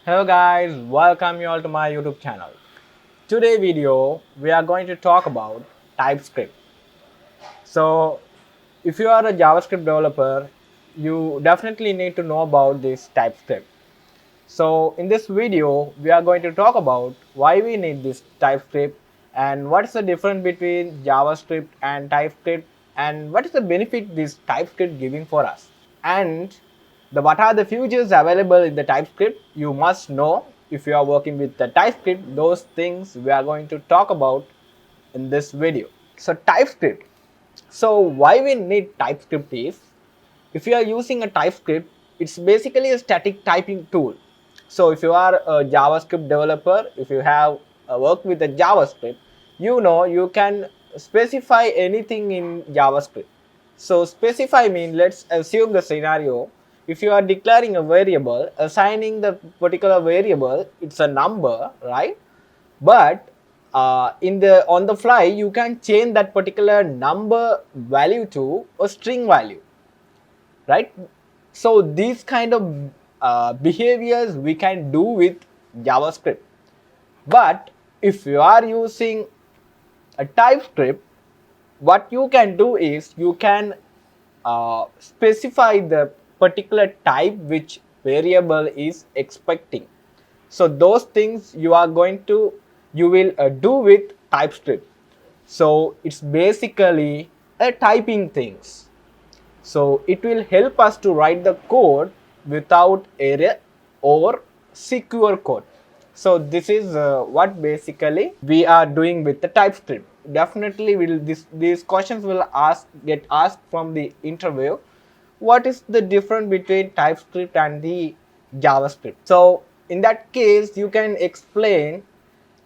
Hello guys, welcome you all to my YouTube channel. Today video we are going to talk about TypeScript. So if you are a JavaScript developer, you definitely need to know about this TypeScript. So in this video we are going to talk about why we need this TypeScript and what's the difference between JavaScript and TypeScript and what is the benefit this TypeScript giving for us. And what are the features available in the TypeScript you must know if you are working with the TypeScript. Those things we are going to talk about in this video. So TypeScript. So why we need TypeScript is, if you are using a TypeScript, it's basically a static typing tool. So if you are a JavaScript developer, if you have worked with the JavaScript, you know you can specify anything in JavaScript. So specify means, let's assume the scenario, if you are declaring a variable, assigning the particular variable, it's a number, right? But on the fly you can change that particular number value to a string value, right? So these kind of behaviors we can do with JavaScript. But if you are using a TypeScript, what you can do is you can specify the particular type which variable is expecting. So those things you will do with TypeScript. So it's basically a typing things. So it will help us to write the code without error or secure code. So this is what basically we are doing with the TypeScript. Definitely these questions will get asked from the interview. What is the difference between TypeScript and the JavaScript? So in that case you can explain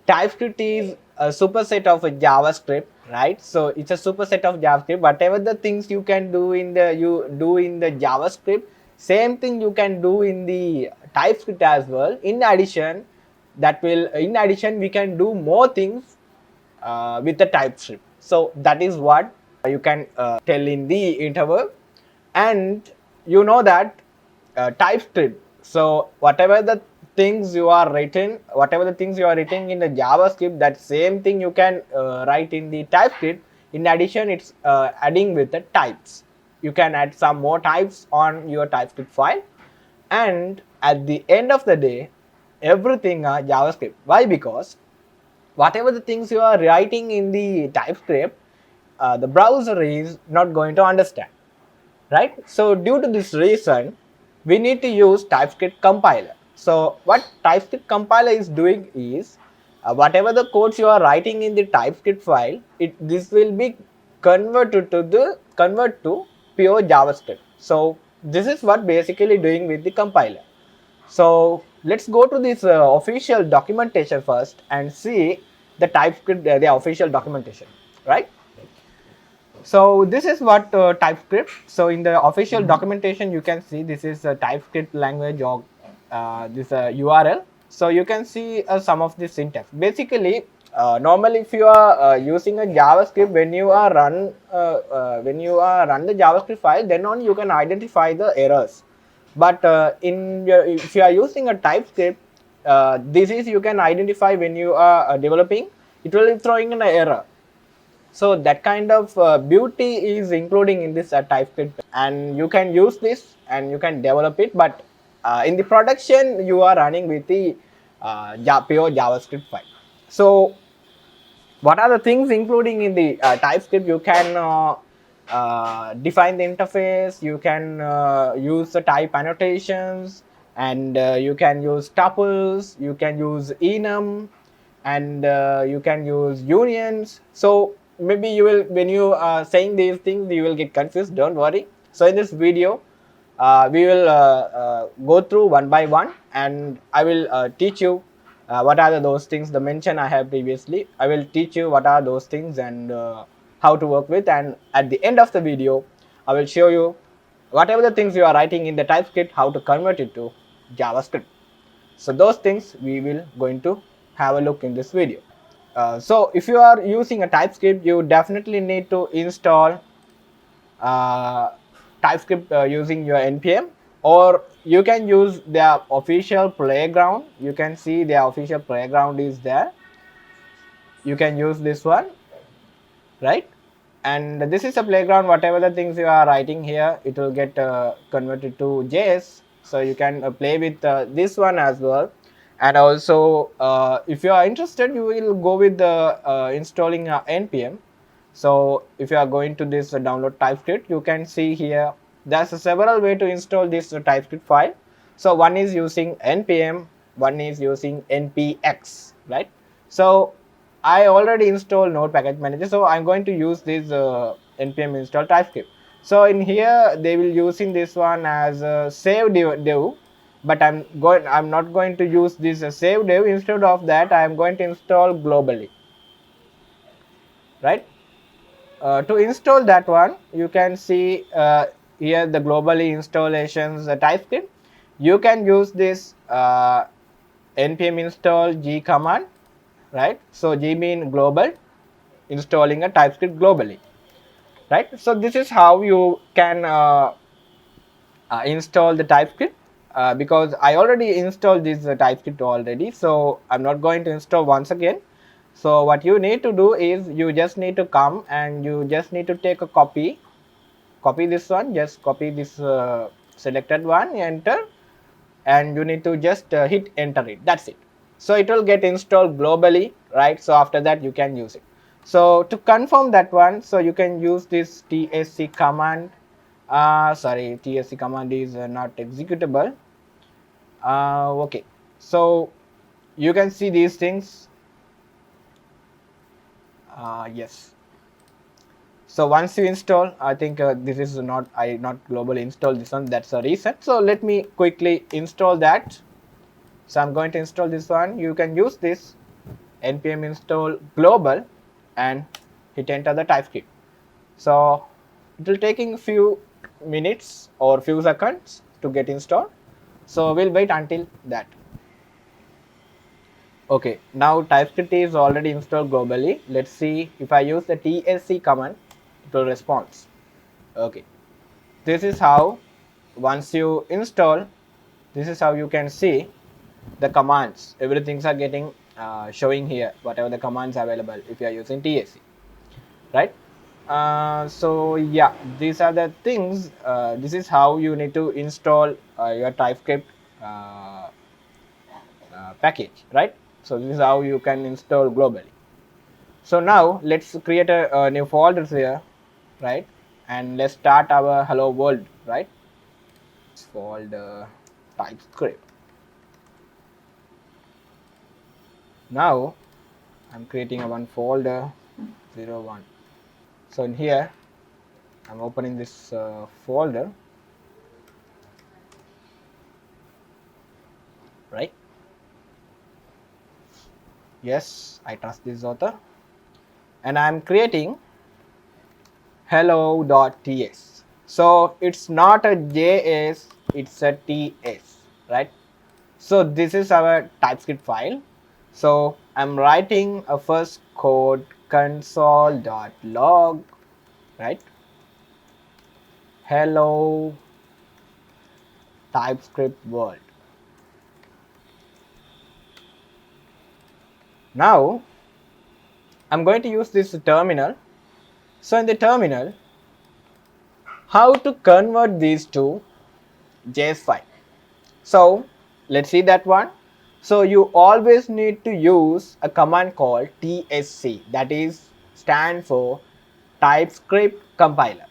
TypeScript is a superset of a JavaScript, right? So it's a superset of JavaScript. Whatever the things you can do in the JavaScript, same thing you can do in the TypeScript as well. In addition, we can do more things with the TypeScript. So that is what you can tell in the interview. And you know that TypeScript. So whatever the things you are writing in the JavaScript, that same thing you can write in the TypeScript. In addition, it's adding with the types. You can add some more types on your TypeScript file, and at the end of the day, everything are JavaScript. Why? Because whatever the things you are writing in the TypeScript, the browser is not going to understand, right? So due to this reason, we need to use TypeScript compiler. So what TypeScript compiler is doing is, whatever the codes you are writing in the TypeScript file, this will be convert to pure JavaScript. So this is what basically doing with the compiler. So let's go to this official documentation first and see the TypeScript, the official documentation, right? So this is what TypeScript. So in the official documentation, you can see this is a TypeScript language or this URL. So you can see some of the syntax. Basically, normally if you are using a JavaScript, when you are run the JavaScript file, then only you can identify the errors. But if you are using a TypeScript, this is you can identify when you are developing. It will be throwing an error. So that kind of beauty is including in this TypeScript, and you can use this and you can develop it. But in the production, you are running with the pure JavaScript file. So what are the things including in the TypeScript? You can define the interface, you can use the type annotations, and you can use tuples, you can use enum, and you can use unions. So maybe you will, when you are saying these things, you will get confused. Don't worry. So in this video, we will go through one by one, and I will teach you what are those things, the mention I have previously. I will teach you what are those things and how to work with, and at the end of the video I will show you whatever the things you are writing in the TypeScript, how to convert it to JavaScript. So those things we will going to have a look in this video. So if you are using a TypeScript, you definitely need to install TypeScript using your npm. or you can use their official playground. You can see their official playground is there. You can use this one, right? And this is a playground. Whatever the things you are writing here, it will get converted to JS. So you can play with this one as well. And also if you are interested, you will go with the installing npm. So if you are going to this download TypeScript, you can see here there's several way to install this TypeScript file. So one is using npm, one is using npx, right? So I already installed Node Package Manager, so I'm going to use this npm install TypeScript. So in here they will using this one as a save dev, but I'm not going to use this save dev. Instead of that, I am going to install globally, right? To install that one, you can see here the globally installations TypeScript. You can use this npm install g command, right? So g mean global, installing a TypeScript globally, right? So this is how you can install the TypeScript. Because I already installed this TypeScript already, so I'm not going to install once again. So what you need to do is you just need to come and you just need to take a copy this one, just copy this selected one, enter, and you need to just hit enter it. That's it. So it will get installed globally, right? So after that you can use it. So to confirm that one, so you can use this tsc command. Sorry, tsc command is not executable. Okay, so you can see these things. Yes. So once you install, I think this is not globally install this one. That's a reset. So let me quickly install that. So I'm going to install this one. You can use this npm install global and hit enter the TypeScript. So it will taking few minutes or few seconds to get installed. So we'll wait until that. Okay, now TypeScript is already installed globally. Let's see if I use the tsc command, it will respond. Okay, this is how once you install, this is how you can see the commands. Everything's are getting showing here, whatever the commands available if you are using tsc, right? So yeah, these are the things. This is how you need to install your TypeScript package, right? So this is how you can install globally. So now let's create a new folder here, right? And let's start our hello world, right? It's folder TypeScript. Now I'm creating a one folder 01. So in here I'm opening this folder, right? Yes, I trust this author, and I'm creating hello.ts. So it's not a JS, it's a TS, right? So this is our TypeScript file. So I'm writing a first code console.log, right? Hello TypeScript world. Now I'm going to use this terminal. So in the terminal, how to convert these to JS file. So let's see that one. So you always need to use a command called tsc, that is stand for TypeScript compiler,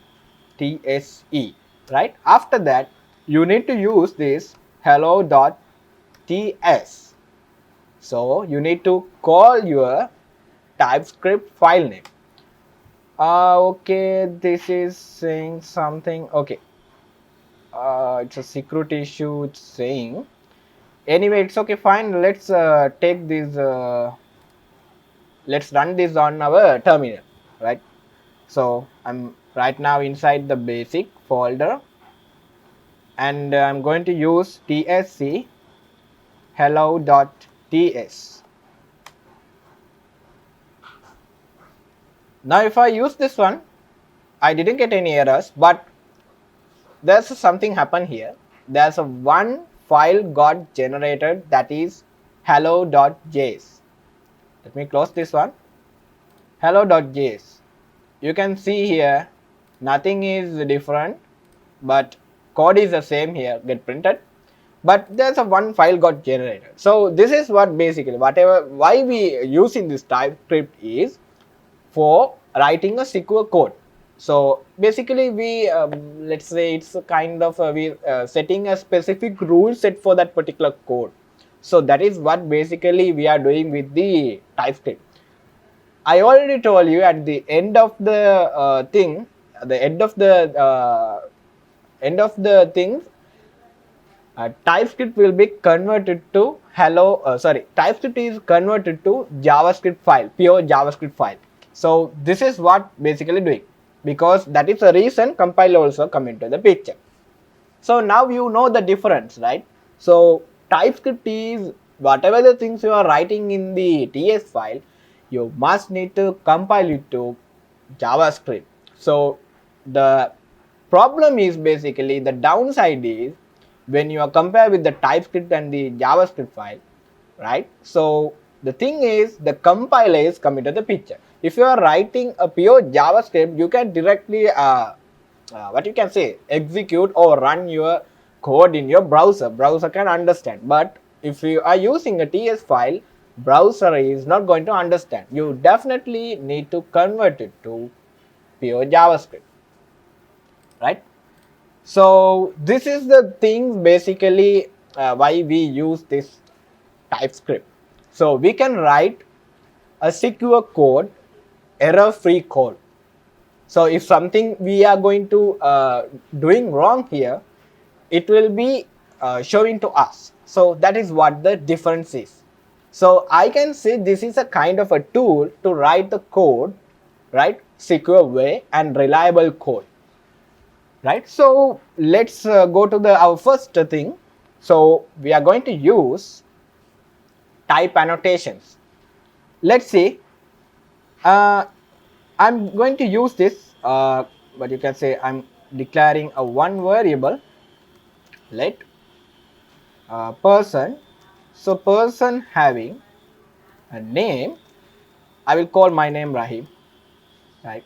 TSE, right? After that you need to use this hello.ts. So you need to call your TypeScript file name. Okay, this is saying something. Okay, it's a security issue, it's saying. Anyway, it's okay, fine. Let's take this, let's run this on our terminal, right? So I'm right now inside the basic folder, and I'm going to use tsc hello.ts. Now if I use this one, I didn't get any errors, but there's something happen here. there's a one file got generated, that is hello.js. Let me close this one. Hello.js. You can see here nothing is different, but code is the same here, get printed, but there's a one file got generated. So this is what basically why we using this TypeScript is for writing a secure code. So basically we let's say it's a kind of we setting a specific rule set for that particular code. So that is what basically we are doing with the TypeScript. I already told you at the end of the thing, the end of the thing, TypeScript will be converted to TypeScript is converted to JavaScript file, pure JavaScript file. So this is what basically doing, because that is the reason compiler also come into the picture. So now you know the difference, right? So TypeScript is whatever the things you are writing in the TS file, you must need to compile it to JavaScript. So the problem is basically, the downside is when you are compare with the TypeScript and the JavaScript file, right? So the thing is, the compiler is come into the picture. If you are writing a pure JavaScript, you can directly what you can say, execute or run your code in your browser can understand. But if you are using a TS file, browser is not going to understand. You definitely need to convert it to pure JavaScript, right? So this is the thing basically why we use this TypeScript. So we can write a secure code, error-free code. So if something we are going to doing wrong here, it will be showing to us. So that is what the difference is. So I can say this is a kind of a tool to write the code, right, secure way and reliable code, right? So let's go to our first thing. So we are going to use type annotations. Let's see. I'm going to use this, but you can say I'm declaring a one variable, let person. So person having a name, I will call my name Rahim, right?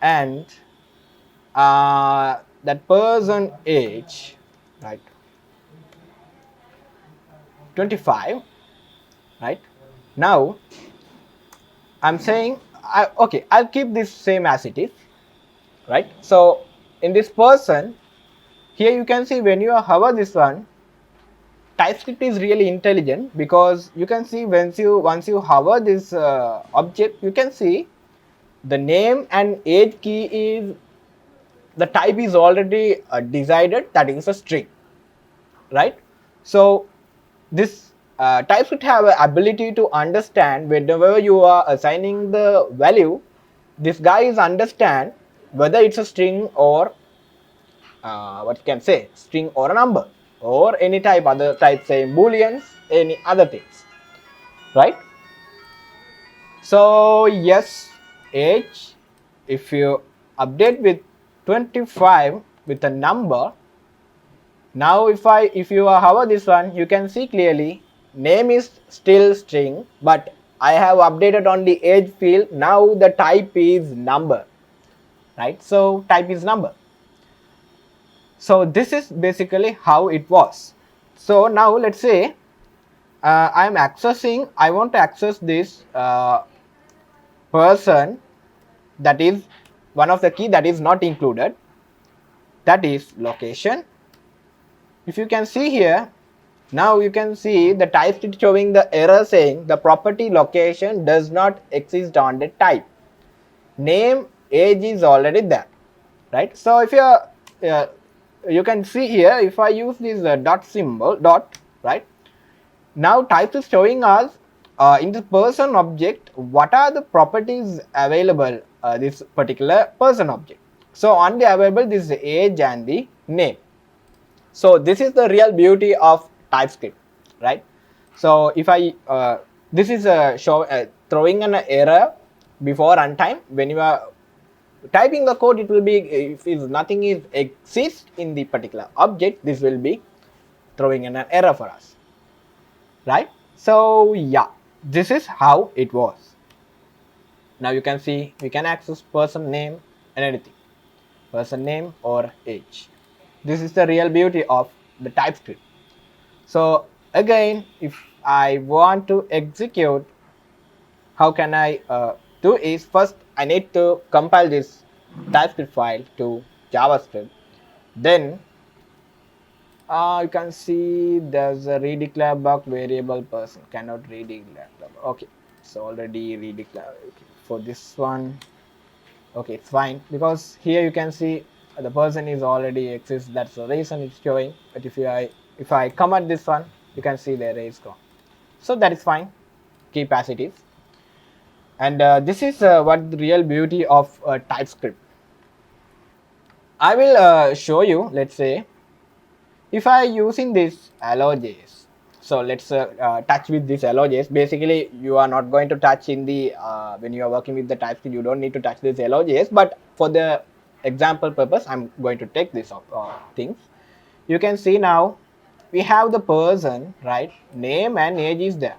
And that person age, right, 25, right? Now I'm saying okay, I'll keep this same as it is, right? So in this person, here you can see when you hover this one, TypeScript is really intelligent, because you can see once you hover this object, you can see the name and age key is, the type is already decided, that is a string, right? So this TypeScript have an ability to understand whenever you are assigning the value, this guy is understand whether it's a string or what you can say, string or a number or any type, other type, say booleans, any other things, right? So yes, age, if you update with 25 with a number, now if you hover this one, you can see clearly name is still string, but I have updated on the age field. Now the type is number, right? So type is number. So this is basically how it was. So now let's say I want to access this person, that is one of the key that is not included, that is location. If you can see here, now you can see the TypeScript showing the error saying the property location does not exist on the type. Name, age is already there, right? So if you can see here, if I use this dot symbol, dot, right? Now type is showing us in the person object what are the properties available this particular person object. So on the available, this is the age and the name. So this is the real beauty of TypeScript, right? So if I this is throwing an error before runtime when you are typing the code, it will be, if nothing is exists in the particular object, this will be throwing an error for us, right? So yeah, this is how it was. Now you can see we can access person name and anything, person name or age. This is the real beauty of the TypeScript. So again, if I want to execute, how can I do is, first I need to compile this TypeScript file to JavaScript. Then you can see there's a redeclare bug variable person cannot redeclare. Okay, so already redeclare. Okay, for this one, okay, it's fine, because here you can see the person is already exists. That's the reason it's showing. But if I comment this one, you can see the array is gone. So that is fine. Keep as it is. And this is what the real beauty of TypeScript. I will show you. Let's say if I using this Aliases, so let's touch with this Aliases. Basically, you are not going to touch in the when you are working with the TypeScript, you don't need to touch this Aliases. But for the example purpose, I'm going to take this things. You can see now we have the person, right? Name and age is there.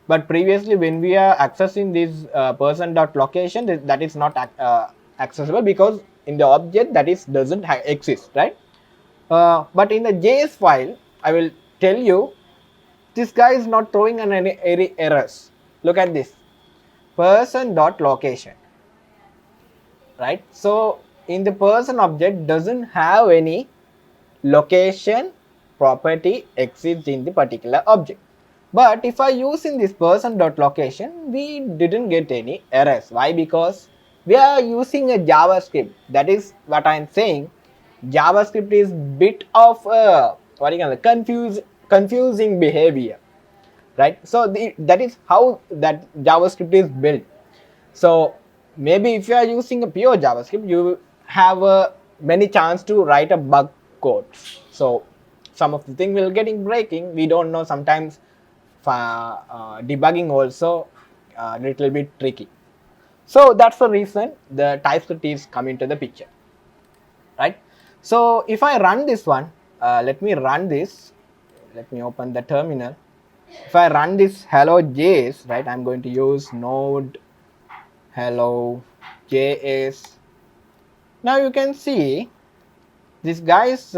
But previously, when we are accessing this person.location, that is not accessible, because in the object that is doesn't exist, right? But in the JS file, I will tell you, this guy is not throwing any errors. Look at this, person.location, right? So in the person object doesn't have any location property exists in the particular object. But if I use in this person.location, we didn't get any errors. Why? Because we are using a JavaScript. That is what I am saying. JavaScript is bit of what you call confusing behavior, right? So that is how that JavaScript is built. So maybe if you are using a pure JavaScript, you have many chance to write a bug code. So some of the thing will getting breaking. We don't know, sometimes debugging also a little bit tricky. So that's the reason the TypeScript is coming to the picture, right? So if I run this one, let me run this. Let me open the terminal. If I run this hello.js, right, I'm going to use node hello.js. Now you can see this guy is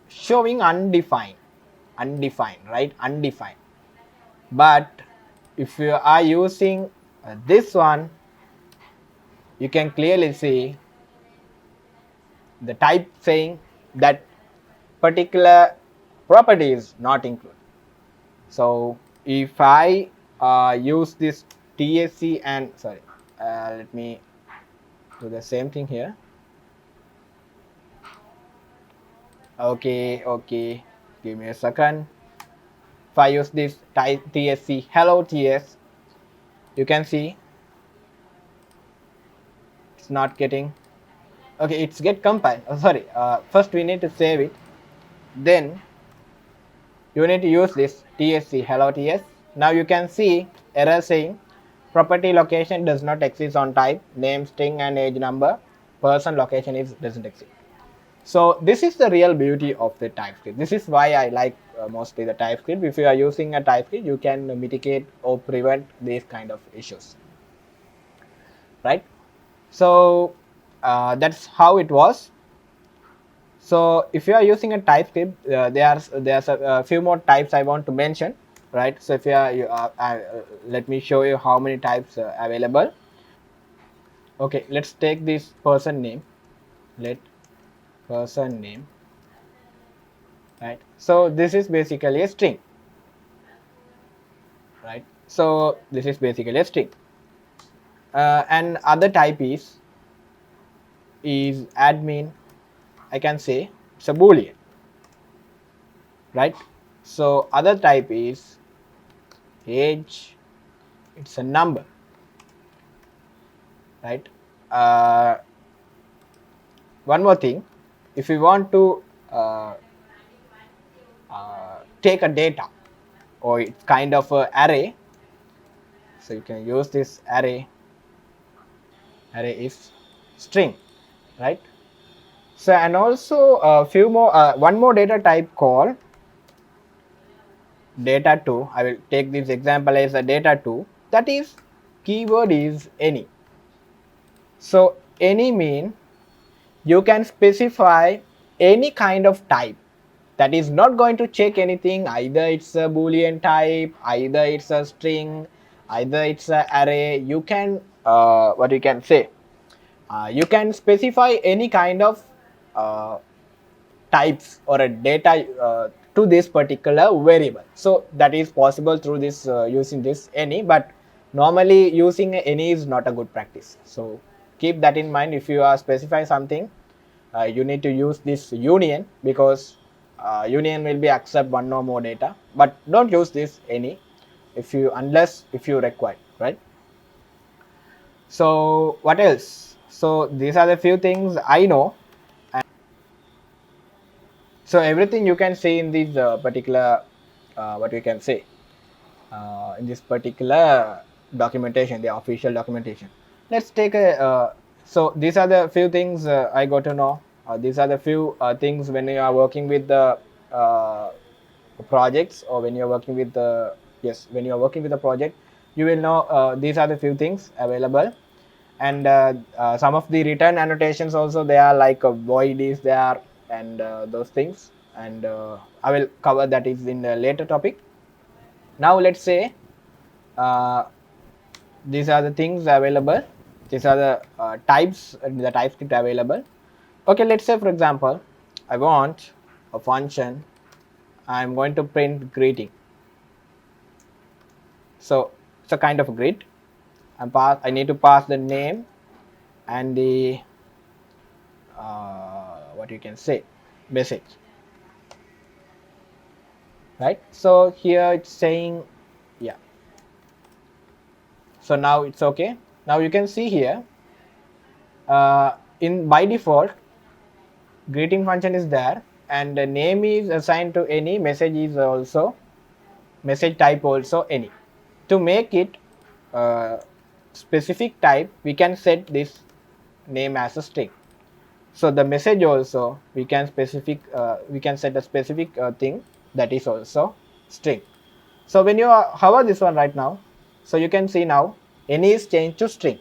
showing undefined, right? Undefined. But if you are using this one, you can clearly see the type saying that particular property is not included. So if I use this TSC and let me do the same thing here. Okay, give me a second. If I use this TSC hello TS, you can see it's not getting. Okay, it's get compiled. First we need to save it. Then you need to use this TSC hello TS. Now you can see error saying property location does not exist on type, name, string and age number, person location doesn't exist. So this is the real beauty of the TypeScript. This is why I like mostly the TypeScript. If you are using a TypeScript, you can mitigate or prevent these kind of issues, right? So that's how it was. So if you are using a TypeScript, there's a few more types I want to mention, right? So if let me show you how many types are available. Okay, let's take this person name. Let person name, right? So this is basically a string, right? So this is basically a string. And other type is admin. I can say it's a boolean, right? So other type is age. It's a number, right? One more thing, if you want to take a data, or it's kind of a array, so you can use this array if string, right? So and also a few more one more data type called data2. I will take this example as a data2, that is keyword is any. So any mean you can specify any kind of type that is not going to check anything, either it's a boolean type, either it's a string, either it's a array. You can what you can say, you can specify any kind of uh, types or a data to this particular variable. So that is possible through this using this any, but normally using any is not a good practice. So keep that in mind. If you are specifying something, you need to use this union, because union will be accept one or more data, but don't use this any if you, unless if you require, right? So what else? So these are the few things I know. So everything you can see in this particular what we can say in this particular documentation, the official documentation. Let's take a so these are the few things I got to know. These are the few things when you are working with the uh, projects, or when you are working with the, yes, when you are working with the project, you will know these are the few things available. And some of the return annotations also, they are like a void is there, and those things, and I will cover that is in the later topic. Now let's say uh, these are the things available, these are the types, the TypeScript available. Okay, let's say for example I want a function, I'm going to print greeting. So it's a kind of a grid. I need to pass the name and the what you can say, message, right? So here it's saying, yeah, so now it's okay. Now you can see here in by default greeting function is there, and the name is assigned to any, message is also, message type also any. To make it specific type, we can set this name as a string. So the message also we can we can set a specific thing that is also string. So when you hover this one right now, so you can see now any is changed to string,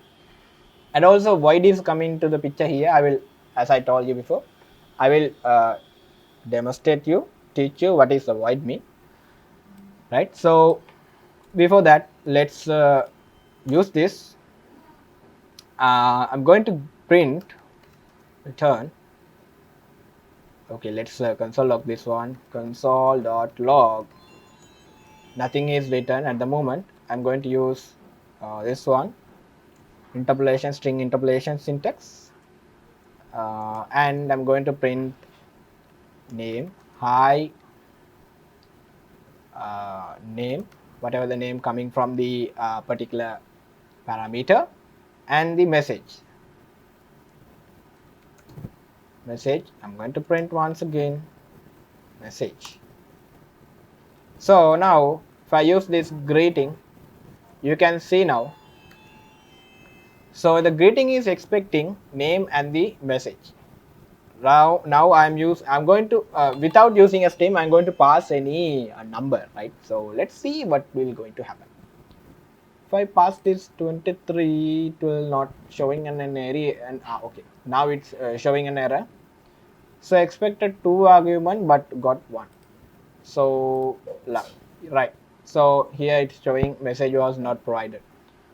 and also void is coming to the picture here. I will, as I told you before, I will demonstrate you, teach you what is the void mean, right? So before that, let's use this. I'm going to print return. Okay, let's console log this one, console.log. Nothing is written at the moment. I'm going to use this one, interpolation, string interpolation syntax, and I'm going to print name, hi, name, whatever the name coming from the particular parameter, and the message. I'm going to print once again message. So now if I use this greeting, you can see now, so the greeting is expecting name and the message. Now I'm going to without using a string, I'm going to pass any number, right? So let's see what will going to happen. If I pass this 23, it will not showing an array, and okay, now it's showing an error. So I expected 2 argument but got 1. So right, so here it's showing message was not provided.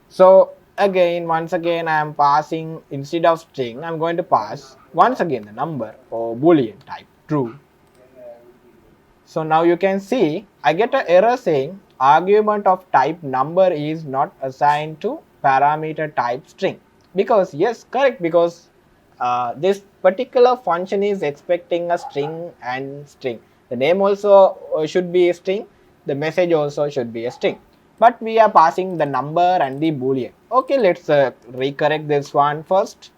So again, once again I am passing, instead of string I'm going to pass once again the number or boolean type true. So now you can see I get an error saying argument of type number is not assigned to parameter type string, because yes, correct, because this particular function is expecting a string and string. The name also should be a string, the message also should be a string, but we are passing the number and the boolean. Okay, let's recorrect this one first.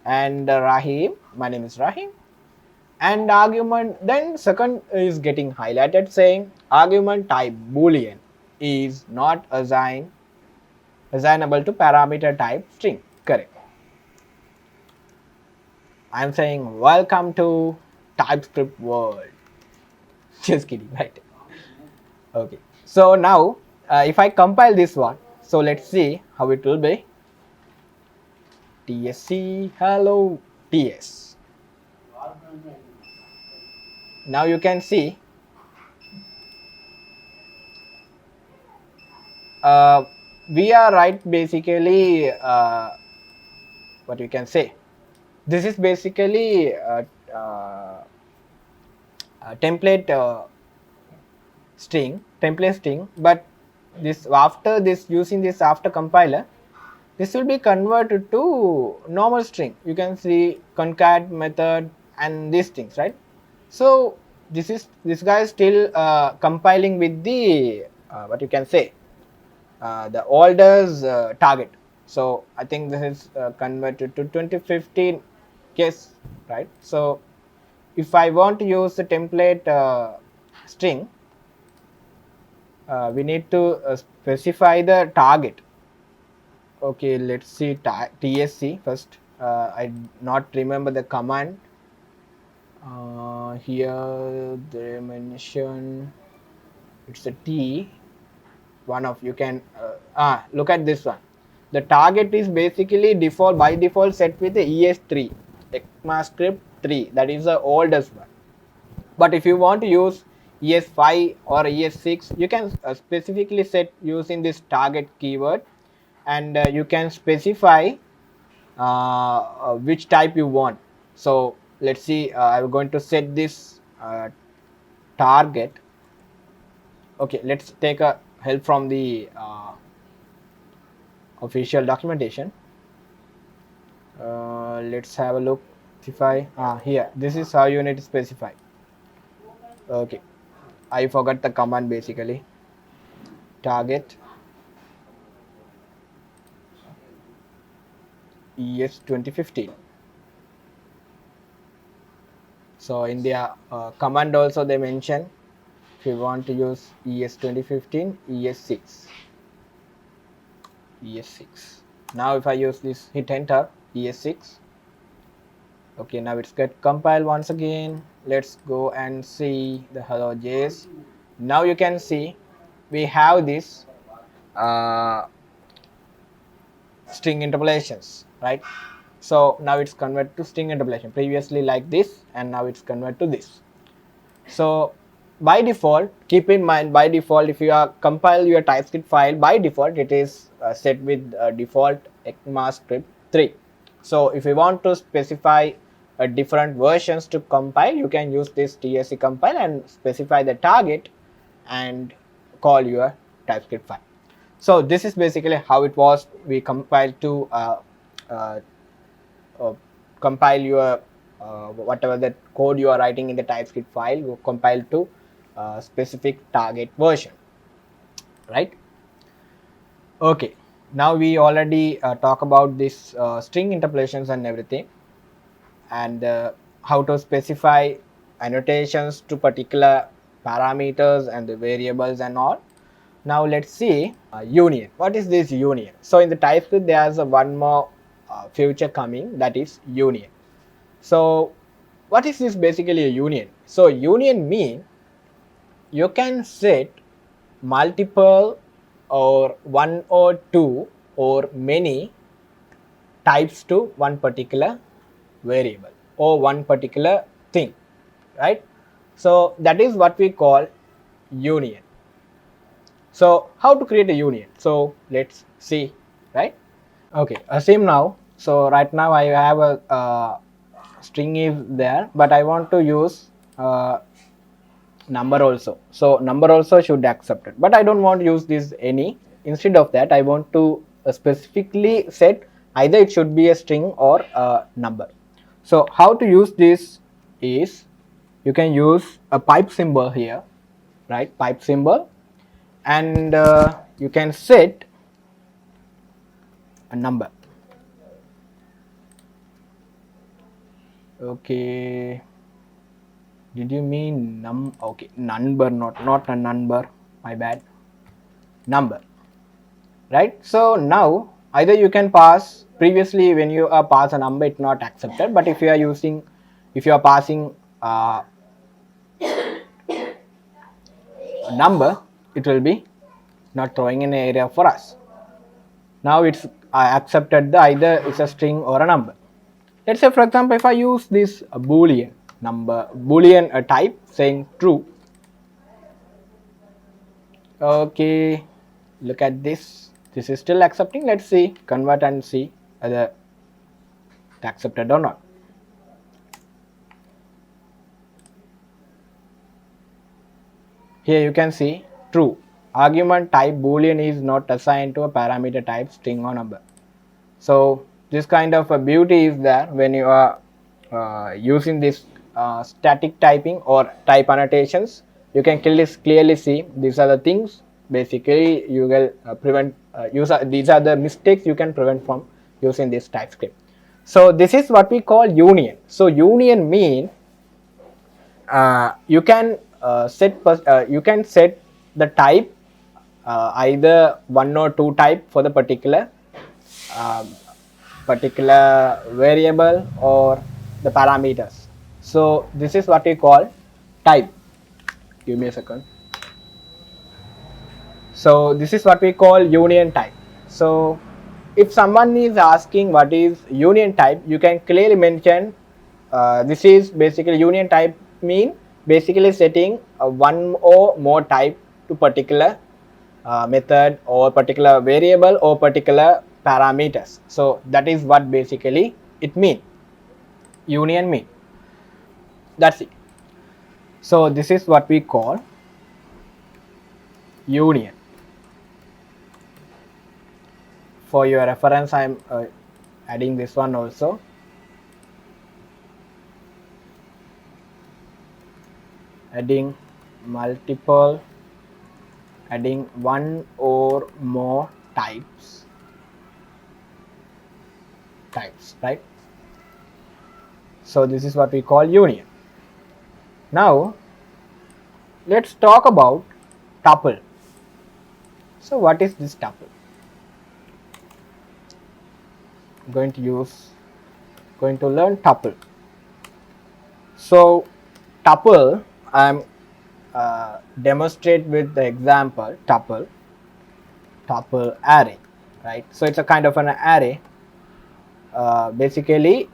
And Rahim, my name is Rahim, and argument, then second is getting highlighted saying argument type boolean is not assignable to parameter type string, correct. I'm saying welcome to TypeScript world. Just kidding, right? Okay, so now if I compile this one, so let's see how it will be. TSC hello TS. Now you can see we are right basically what you can say. This is basically template string, but this after this using this after compiler, this will be converted to normal string. You can see concat method and these things, right? So this guy is still compiling with the what you can say the oldest target. So I think this is converted to 2015 case, right? So if I want to use the template string, we need to specify the target. Okay, let's see TSC first. I not remember the command. Here they mention it's a T. One of you can look at this one. The target is basically default by default set with the ES3, ECMAScript 3. That is the oldest one. But if you want to use ES5 or ES6, you can specifically set using this target keyword, and you can specify which type you want. So let's see, I'm going to set this target. Okay, let's take a help from the official documentation. Let's have a look. Specify here. This is how you need to specify. Okay, I forgot the command basically. Target ES 2015. So in the command also they mention if you want to use ES 2015 ES6. ES6. Now if I use this, hit enter, ES6. Okay, now it's get compiled once again. Let's go and see the hello.js. Now you can see we have this string interpolations, right? So now it's converted to string interpolation. Previously like this, and now it's converted to this. So by default, keep in mind, by default, if you are compile your TypeScript file, by default it is set with default ECMAScript 3. So if you want to specify different versions to compile, you can use this TSC compile and specify the target and call your TypeScript file. So this is basically how it was. We compile to compile your whatever that code you are writing in the TypeScript file, you compile to specific target version, right? Okay, now we already talk about this string interpolations and everything, and how to specify annotations to particular parameters and the variables and all. Now let's see union. What is this union? So in the TypeScript there's one more feature coming, that is union. So what is this basically a union? So union mean you can set multiple or one or two or many types to one particular variable or one particular thing, right? So that is what we call union. So how to create a union? So let's see, right? Okay, same now. So right now I have a string is there, but I want to use number also. So number also should accept it, but I don't want to use this any. Instead of that, I want to specifically set either it should be a string or a number. So how to use this is you can use a pipe symbol here, right? Pipe symbol, and you can set a number. Okay, did you mean okay, number, not a number, my bad, number, right? So now either you can pass, previously when you pass a number it's not accepted, but if you are using, if you are passing a number, it will be not throwing an error for us. Now it's accepted the either it's a string or a number. Let's say for example if I use this boolean number, boolean type saying true. Okay, look at this, this is still accepting. Let's see, convert and see whether it's accepted or not. Here you can see true, argument type boolean is not assigned to a parameter type string or number. So this kind of a beauty is there when you are using this static typing or type annotations. You can clearly see these are the things basically you will prevent these are the mistakes you can prevent from using this TypeScript. So this is what we call union. So union mean you can set the type either one or two type for the particular variable or the parameters. So this is what we call type. Give me a second. So this is what we call union type. So if someone is asking what is union type, you can clearly mention this is basically union type mean basically setting one or more type to particular method or particular variable or particular parameters. So that is what basically it mean, union mean. That's it. So this is what we call union. For your reference I am adding this one also. Adding multiple, adding one or more types, right? So this is what we call union. Now let's talk about tuple. So what is this tuple? I'm going to learn tuple. So tuple I'm demonstrate with the example tuple array, right? So it's a kind of an array, basically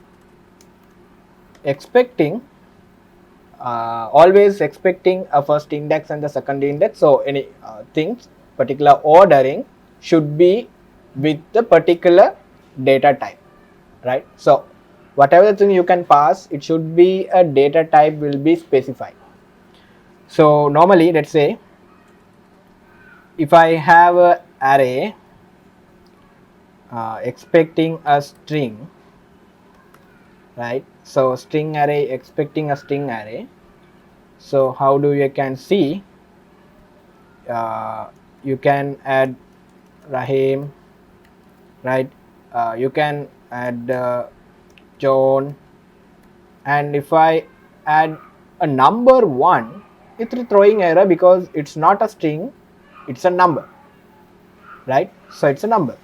expecting always expecting a first index and the second index. So any things particular ordering should be with the particular data type, right? So whatever thing you can pass, it should be a data type will be specified. So normally let's say if I have a array expecting a string, right? So string array expecting a string array. So how do you can see, you can add Rahim, right? You can add John, and if I add a number 1, it's throwing error because it's not a string, it's a number, right? So it's a number.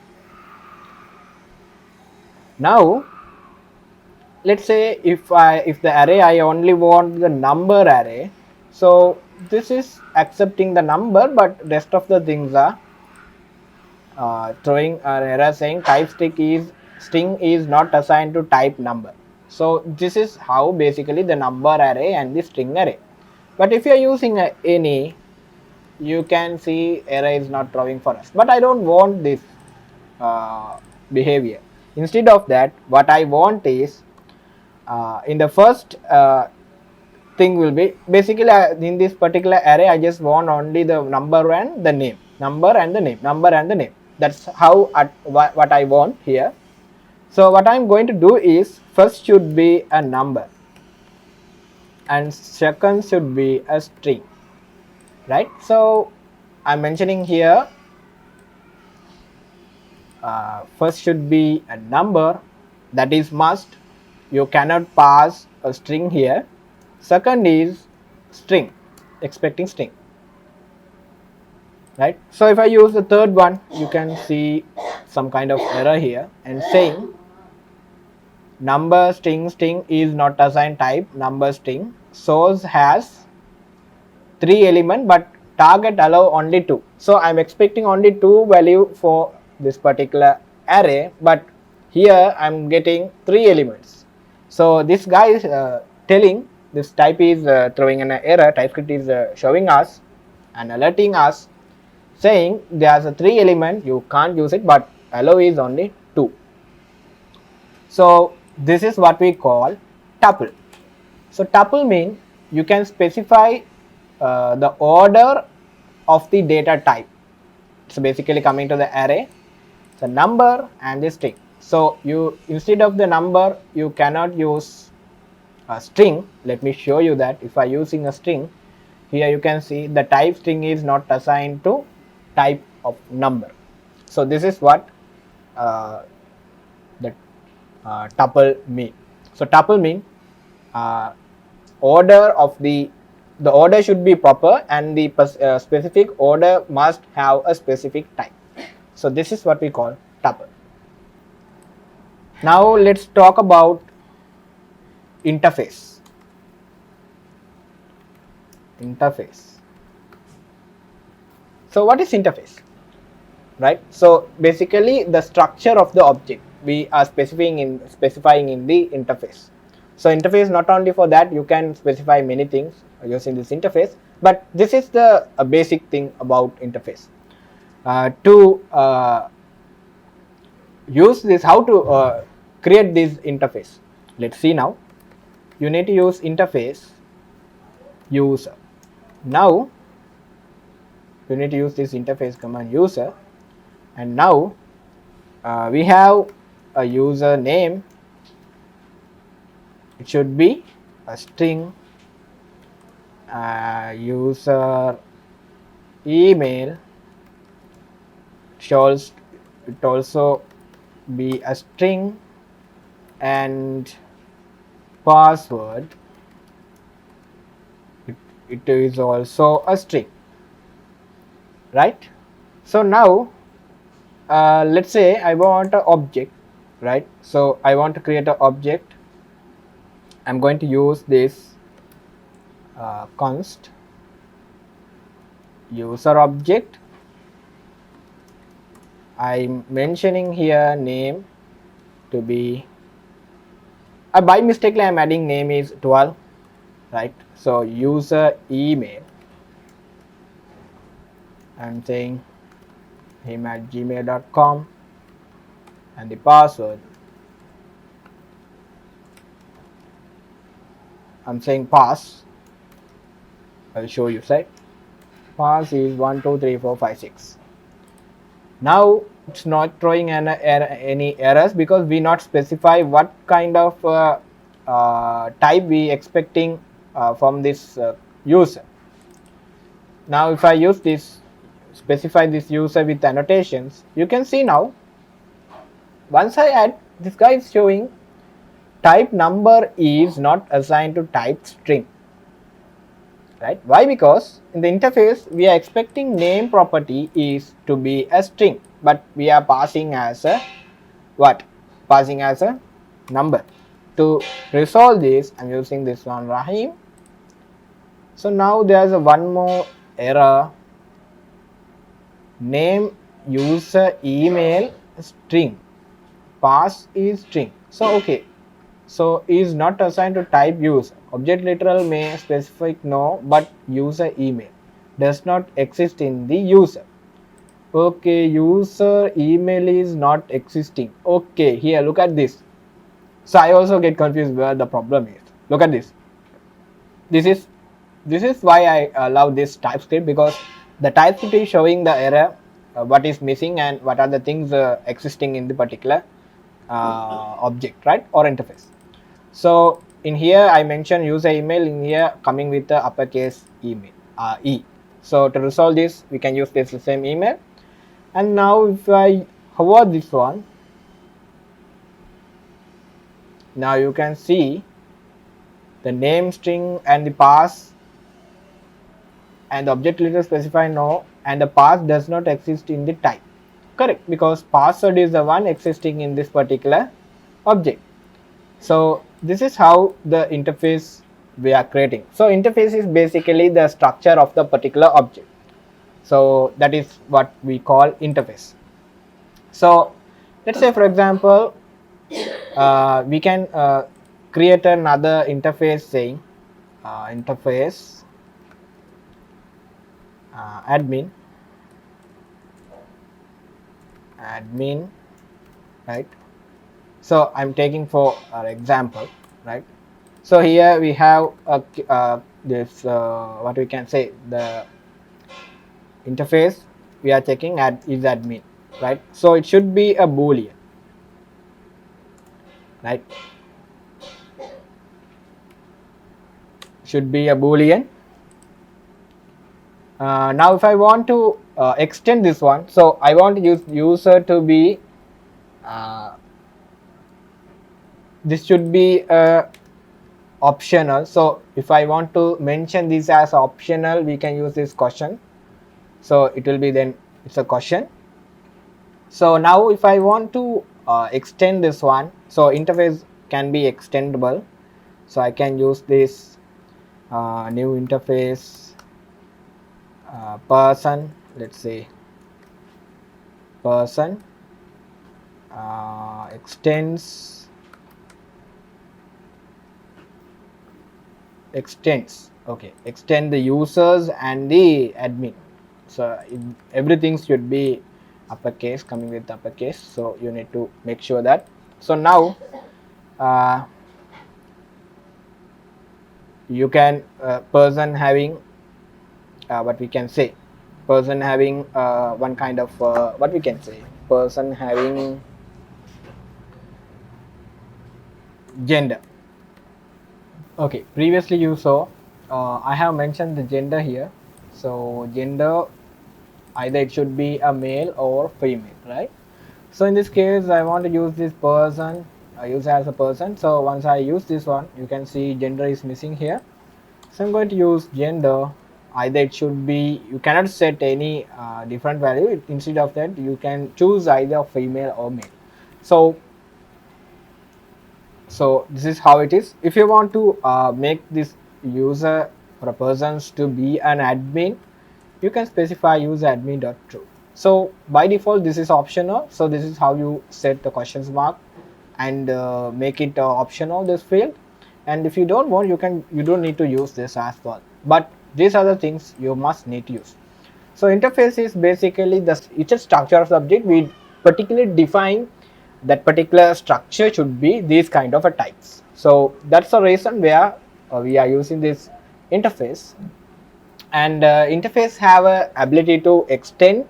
Now let's say if the array I only want the number array, so this is accepting the number, but rest of the things are throwing an error saying type string is not assigned to type number. So this is how basically the number array and the string array. But if you are using any, you can see error is not throwing for us. But I don't want this behavior. Instead of that, what I want is in the first thing will be basically in this particular array I just want only the number and the name, number and the name. That's how what I want here. So what I'm going to do is first should be a number and second should be a string, right? So I'm mentioning here first should be a number, that is must, you cannot pass a string here. Second is string, expecting string, right? So if I use the third one, you can see some kind of error here and saying number string is not assigned type number string, source has 3 element but target allow only 2. So I'm expecting only 2 value for this particular array, but here I'm getting 3 elements. So this guy is telling this type is throwing an error. TypeScript is showing us and alerting us saying there's a 3 element, you can't use it, but allow is only 2. So this is what we call tuple. So tuple means you can specify the order of the data type. So basically coming to the array, the number and the string. So you, instead of the number, you cannot use a string. Let me show you that. If I using a string, here you can see the type string is not assigned to type of number. So this is what the tuple mean. So tuple mean order of the order should be proper and the specific order must have a specific type. So this is what we call tuple. Now let's talk about interface. So what is interface? Right? So basically the structure of the object we are specifying in the interface. So interface, not only for that, you can specify many things using this interface, but this is the basic thing about interface. To use this, how to create this interface, let's see now. You need to use interface user. Now you need to use this interface command user, and now we have a user name. It should be a string. User email should also be a string, and password, it is also a string, right? So now let's say I want an object, right? So I want to create an object. I'm going to use this const user object. I'm mentioning here name to be by mistakenly I'm adding name is 12, right? So user email, I'm saying him at gmail.com, and the password I'm saying pass. I'll show you, right? Pass is 1 2 3 4 5 6. Now it's not throwing any errors because we not specify what kind of type we expecting from this user. Now if I use this, specify this user with annotations, you can see now once I add, this guy is showing type number is not assigned to type string, right? Why? Because in the interface we are expecting name property is to be a string, but we are passing as a what? Passing as a number. To resolve this, I'm using this one, Rahim. So now there's a one more error. Name user email string, pass is string. So okay, so is not assigned to type user. Object literal may specify no, but user email does not exist in the user. Okay, user email is not existing. Okay, here look at this. So I also get confused where the problem is. Look at this. This is why I love this TypeScript, because the TypeScript is showing the error, what is missing and what are the things existing in the particular object, right, or interface. So in here I mentioned user email, in here coming with the uppercase email e. So to resolve this, we can use this same email. And now if I hover this one, now you can see the name string and the pass and the object literal specify no, and the pass does not exist in the type. Correct, because password is the one existing in this particular object. So this is how the interface we are creating. So interface is basically the structure of the particular object. So that is what we call interface. So let's say, for example, we can create another interface saying interface admin, right? So I'm taking for our example, right? So here we have this what we can say, the interface we are checking is admin, right? So it should be a boolean, right? Should be a boolean. Now if I want to extend this one, so I want to use user to be this should be optional. So if I want to mention this as optional, we can use this question. So it will be, then it's a question. So now if I want to extend this one, so interface can be extendable. So I can use this new interface person, let's say person extends, okay, extend the users and the admin. So everything should be uppercase, coming with uppercase, so you need to make sure that. So now you can person having what we can say, person having one kind of what we can say, person having gender. Okay, previously you saw I have mentioned the gender here. So gender, either it should be a male or female, right? So in this case I want to use this person, I use as a person. So once I use this one, you can see gender is missing here. So I'm going to use gender, either it should be, you cannot set any different value. Instead of that, you can choose either female or male. So this is how it is. If you want to make this user or a persons to be an admin, you can specify use admin.true. So by default this is optional. So this is how you set the questions mark and make it optional, this field. And if you don't want, you don't need to use this as well, but these are the things you must need to use. So interface is basically it's a structure of the object. We particularly define that particular structure should be these kind of a types. So that's the reason where we are using this interface. And interface have a ability to extend,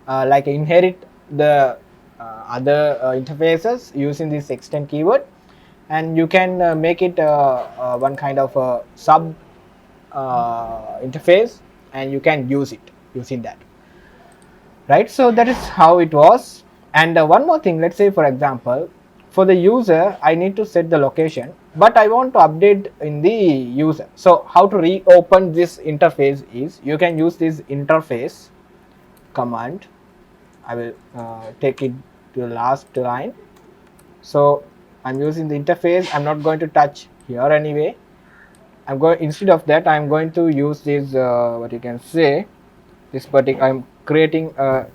like inherit the other interfaces using this extend keyword, and you can make it one kind of a sub interface, and you can use it using that, right? So that is how it was. And one more thing, let's say for example, for the user I need to set the location, but I want to update in the user. So how to reopen this interface is, you can use this interface command. I will take it to the last line. So I'm using the interface, I'm not going to touch here anyway. I'm going, instead of that I'm going to use this what you can say, this particular, I'm creating a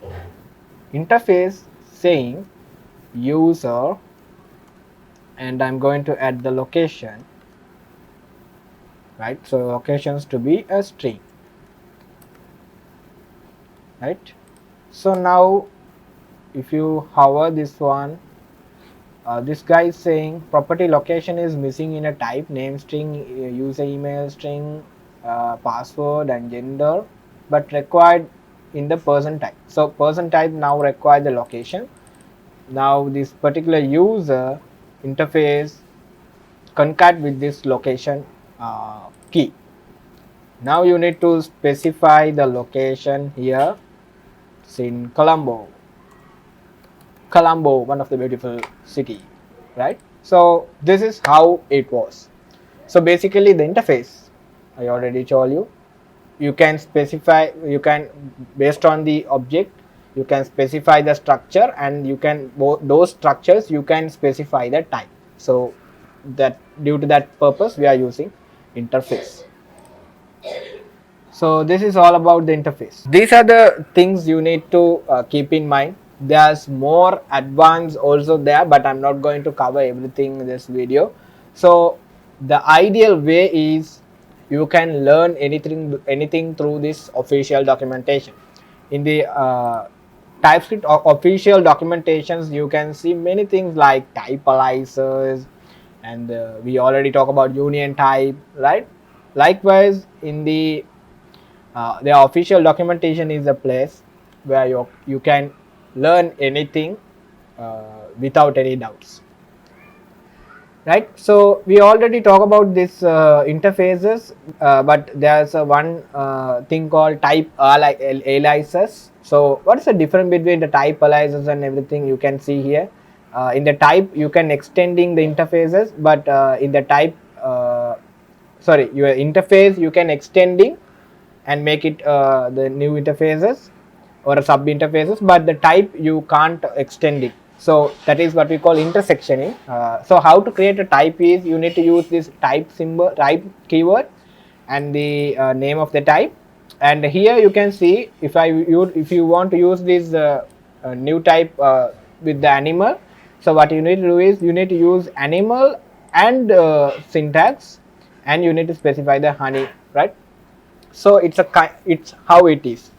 interface saying user, and I'm going to add the location, right? So locations to be a string, right? So now if you hover this one, this guy is saying property location is missing in a type, name string, user email string, password and gender, but required in the person type. So person type now require the location. Now this particular user interface concat with this location key. Now you need to specify the location here. It's in Colombo, one of the beautiful city, right? So this is how it was. So basically the interface I already told you, you can specify, you can, based on the object, you can specify the structure, and you can those structures you can specify the type. So that due to that purpose we are using interface. So this is all about the interface. These are the things you need to keep in mind. There's more advanced also there, but I'm not going to cover everything in this video. So the ideal way is you can learn anything through this official documentation. In the TypeScript official documentations, you can see many things like type aliases, and we already talk about union type, right? Likewise, in the official documentation is a place where you can learn anything without any doubts, right? So we already talk about this interfaces, but there's one thing called type aliases. So what is the difference between the type aliases and everything? You can see here in the type you can extending the interfaces, but in the type your interface you can extending and make it the new interfaces or sub interfaces, but the type you can't extend it. So that is what we call intersectioning. So how to create a type is you need to use this type symbol, type keyword, and the name of the type. And here you can see if you want to use this new type with the animal. So what you need to do is you need to use animal and syntax, and you need to specify the honey, right? So it's how it is.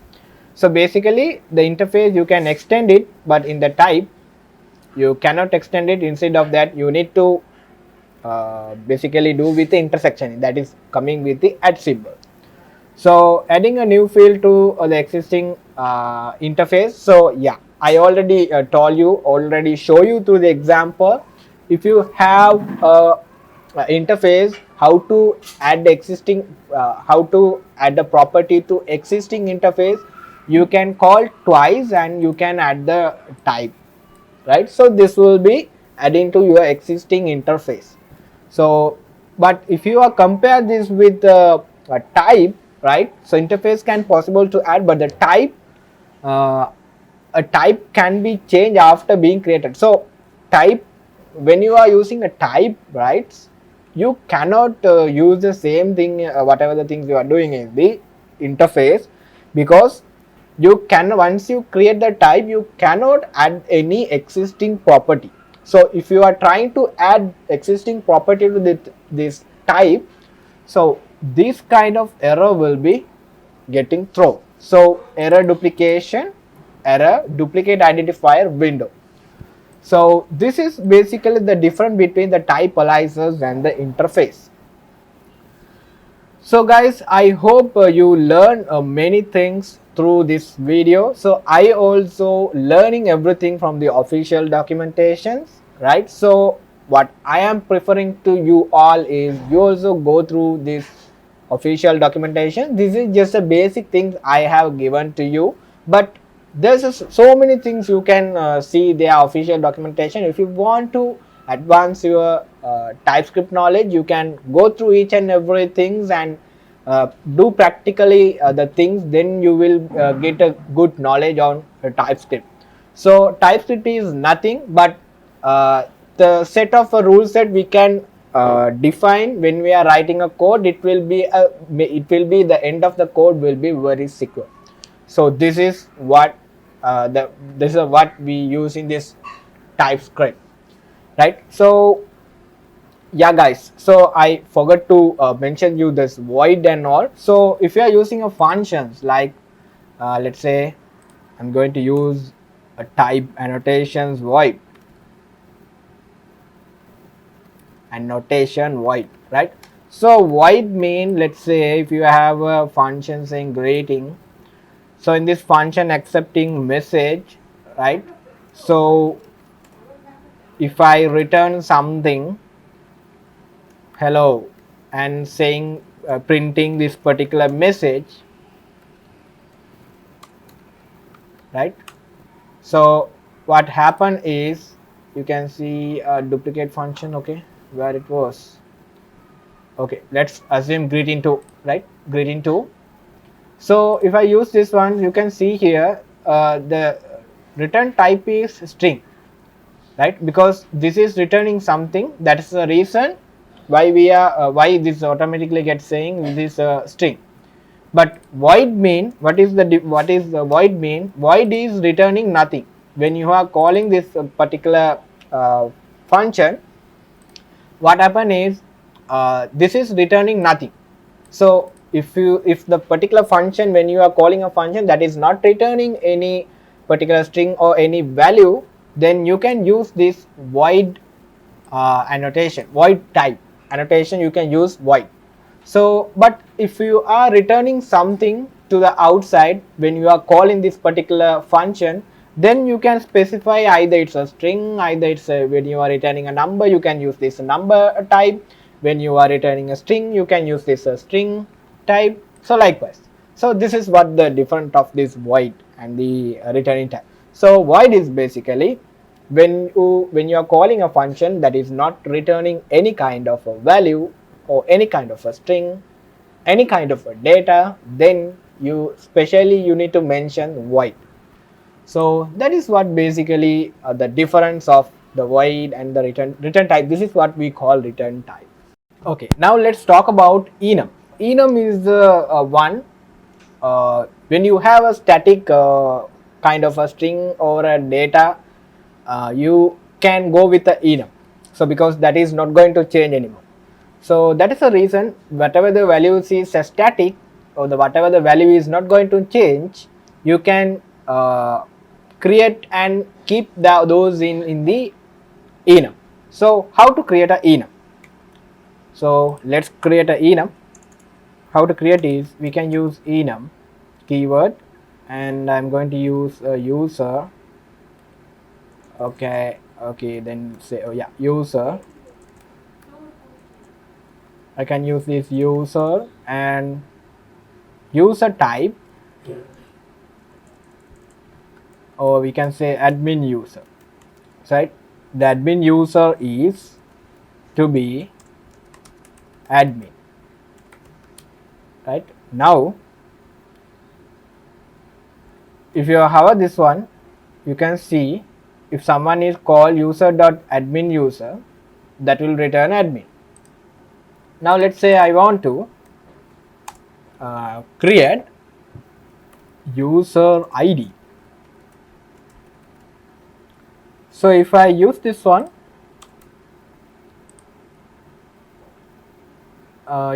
So basically the interface you can extend it, but in the type you cannot extend it. Instead of that you need to basically do with the intersection, that is coming with the @ symbol. So adding a new field to the existing interface. So yeah, I already show you through the example. If you have interface, how to add the existing how to add the property to existing interface, you can call twice and you can add the type, right? So this will be adding to your existing interface. So but if you are compare this with a type, right? So interface can possible to add, but the type a type can be changed after being created. So type, when you are using a type, right, you cannot use the same thing whatever the things you are doing in the interface, because you can, once you create the type, you cannot add any existing property. So if you are trying to add existing property to this type, so this kind of error will be getting thrown. So error duplication, error duplicate identifier window. So this is basically the difference between the type aliases and the interface. So guys, I hope you learn many things through this video. So I also learning everything from the official documentations, right? So what I am preferring to you all is you also go through this official documentation. This is just a basic things I have given to you, but there's so many things you can see their official documentation. If you want to advance your TypeScript knowledge, you can go through each and every things and do practically the things, then you will get a good knowledge on TypeScript. So TypeScript is nothing but the set of a rule set we can define when we are writing a code. It will be the end of the code will be very secure. So this is what what we use in this TypeScript, right? So yeah guys, so I forgot to mention you this void and all. So if you are using a functions like let's say I'm going to use a type annotations void, annotation void, right? So void mean, let's say if you have a function saying greeting, so in this function accepting message, right? So if I return something hello and saying printing this particular message, right? So what happened is you can see a duplicate function, okay, where it was, okay, let's assume greeting2, right? Greeting2. So if I use this one, you can see here the return type is string, right? Because this is returning something. That is the reason why we are why this automatically gets saying this string. But void mean, what is the void mean? Void is returning nothing. When you are calling this particular function, what happen is this is returning nothing. So if the particular function, when you are calling a function that is not returning any particular string or any value, then you can use this void annotation, void type annotation. You can use void. So but if you are returning something to the outside when you are calling this particular function, then you can specify either it's a string, either it's when you are returning a number, you can use this number type. When you are returning a string, you can use this string type. So likewise. So this is what the difference of this void and the returning type. So void is basically when you are calling a function that is not returning any kind of a value or any kind of a string, any kind of a data, then you need to mention void. So that is what basically the difference of the void and the return type. This is what we call return type. Okay, now let's talk about enum. Enum is the one when you have a static kind of a string or a data, you can go with the enum. So because that is not going to change anymore. So that is the reason whatever the value is a static, or whatever the value is not going to change, you can create and keep those in the enum. So how to create a enum? So let's create a enum. How to create is, we can use enum keyword, and I'm going to use a user. Okay, then say, oh yeah, user. I can use this user and user type, or we can say admin user, right? The admin user is to be admin, right? Now if you have this one, you can see if someone is called user.admin user, that will return admin. Now let's say I want to create user ID. So if I use this one,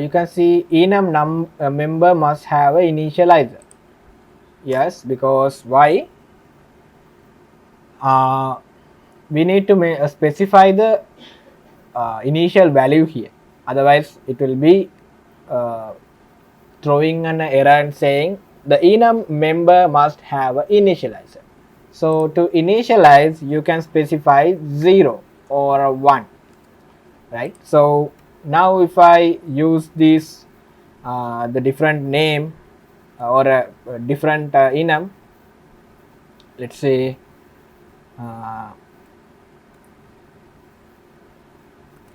you can see enum member must have an initializer. Yes, because why? We need to specify the initial value here. Otherwise, it will be throwing an error and saying the enum member must have an initializer. So to initialize, you can specify 0 or 1, right? So now if I use this the different name or a different enum, let's say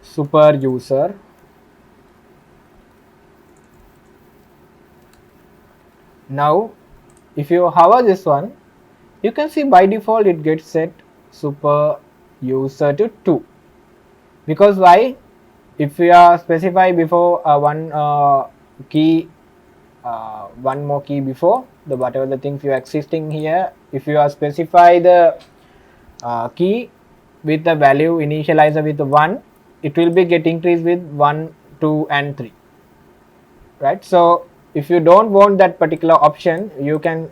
super user, now if you hover this one, you can see by default it gets set super user to 2. Because why? If you are specify before one more key before the whatever the things you are existing here, if you are specify the key with the value initializer with 1, it will be get increased with 1, 2 and 3, right? So if you don't want that particular option, you can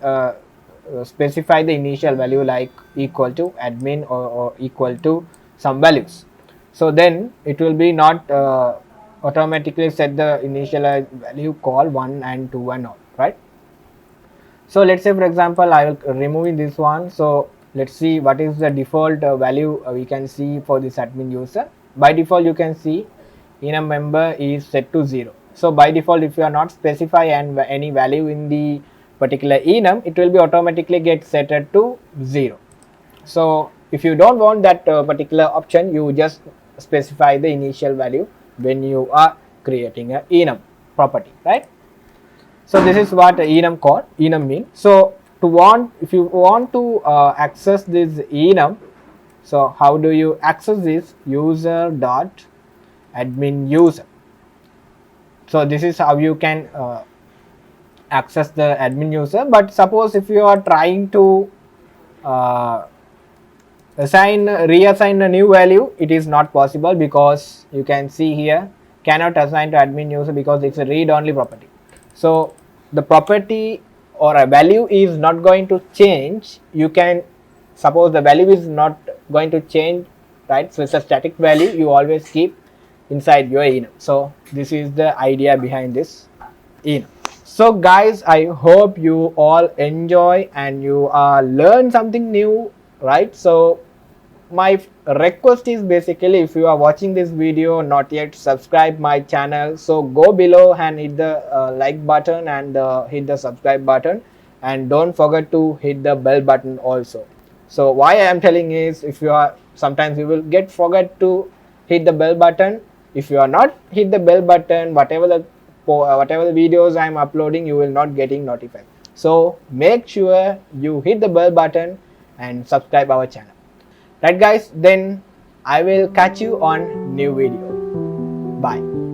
specify the initial value like equal to admin or equal to some values. So then it will be not automatically set the initial value call 1 and 2 and all, right? So let's say for example I will remove this one. So let's see what is the default value we can see for this admin user. By default you can see enum member is set to 0. So by default, if you are not specify and any value in the particular enum, it will be automatically get set to 0. So if you don't want that particular option, you just specify the initial value when you are creating a enum property, right? So this is what enum means. So if you want to access this enum, so how do you access this? User dot admin user. So this is how you can access the admin user. But suppose if you are trying to reassign a new value, it is not possible, because you can see here cannot assign to admin user because it's a read only property. So the property or a value is not going to change. You can suppose the value is not going to change, right? So it's a static value, you always keep inside your enum. So this is the idea behind this enum. So guys, I hope you all enjoy and you learn something new, right? So my request is basically, if you are watching this video not yet subscribe my channel, so go below and hit the like button and hit the subscribe button, and don't forget to hit the bell button also. So why I am telling is, if you are, sometimes you will forget to hit the bell button. If you are not hit the bell button, whatever the videos I am uploading, you will not getting notified. So make sure you hit the bell button and subscribe our channel. Right guys, then I will catch you on new video. Bye.